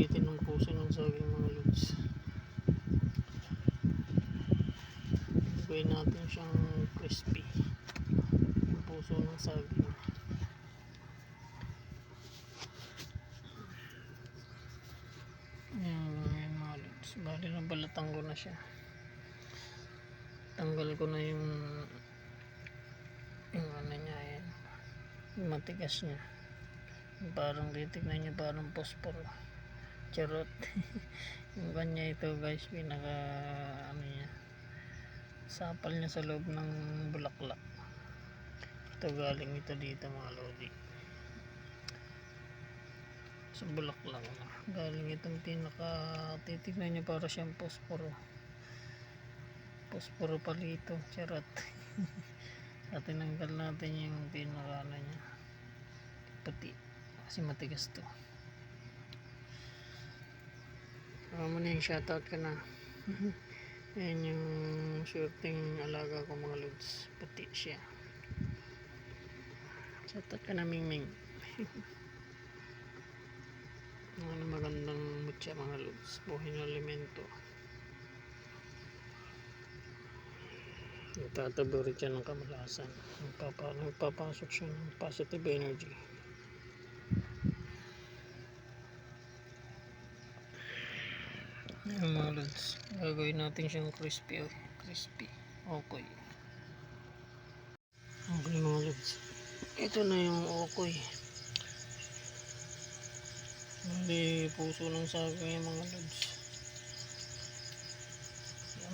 ulitin ng puso ng saging mga lods. Gawin natin siyang crispy yung puso ng saging. Ayan mga lods, bali na balatan ko na siya. Tanggal ko na yung ano niya, yan yung matigas niya, parang titignan niya parang posporo, charot. Yung kanya ito guys, pinaka ano niya, sapal niya sa loob ng bulaklak. Ito galing ito dito mga lodi, sa bulaklak galing itong pinaka, titignan niya para siyang posporo palito, charot. At tinanggal natin yung pinaka ano niya, puti, kasi matigas to. Mo na yung shoutout ka na. Ayan yung shorting alaga ko mga lods, puti siya. Shoutout ka na Mingming. Ano magandang mutya mga lods, buhay na alimento. Nagtataburi siya ng kamalasan, nagpapasok siya ng positive energy. Ayan mga lods, gagawin natin siyang crispy. Okay mga lods, ito na yung okay. Hindi puso ng saging yung mga lods,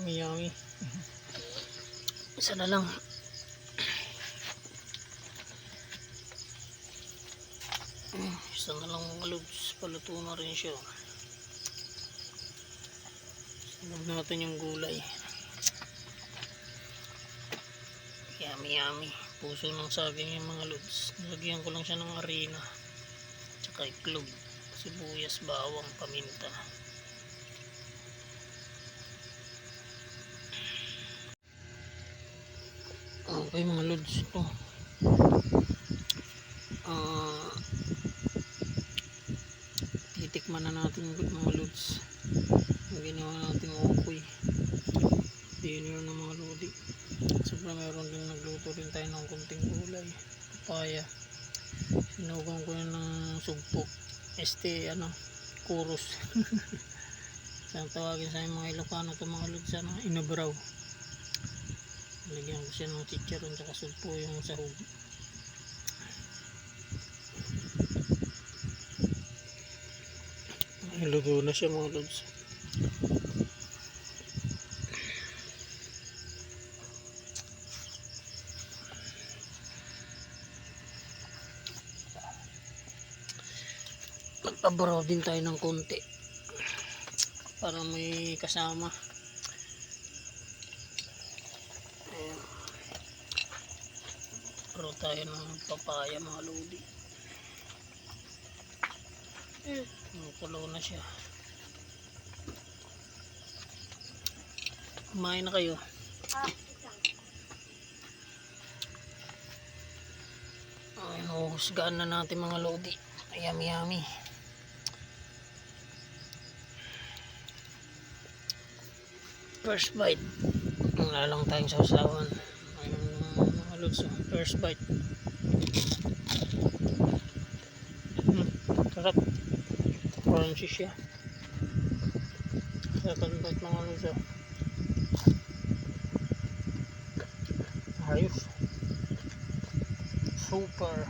yummy. Isa na lang. Isa na lang mga lods, paluto na rin siya. Sunod natin yung gulay. Yummy. Puso ng saging yung mga lods. Nilagyan ko lang siya ng harina, tsaka iklog, sibuyas, bawang, paminta. Okay mga lods, ito titikman na natin mga lods yung ginawa natin okay dinner ng mga lodi. Sobrang meron din, nagluto rin tayo ng kunting gulay, papaya, sinugang ko yun ng sugpo, kurus. Saan tawagin sa mga Ilocano ito mga lods, inabraw. Lagyan ko siya ng chicharon tsaka sugpo yung sahog. Luto na siya mga lods. Magpabraw din tayo ng konti para may kasama. Ayan, braw tayo ng papaya mga lodi. Kulo na siya. Kumain na kayo? Ayan, huhusgaan na natin mga lodi. Yummy. First bite. Wala lang tayong sausawan. Ayun mga lods, first bite. Sarap. Crunchy siya. Second bite mga lods. Ayos. Super.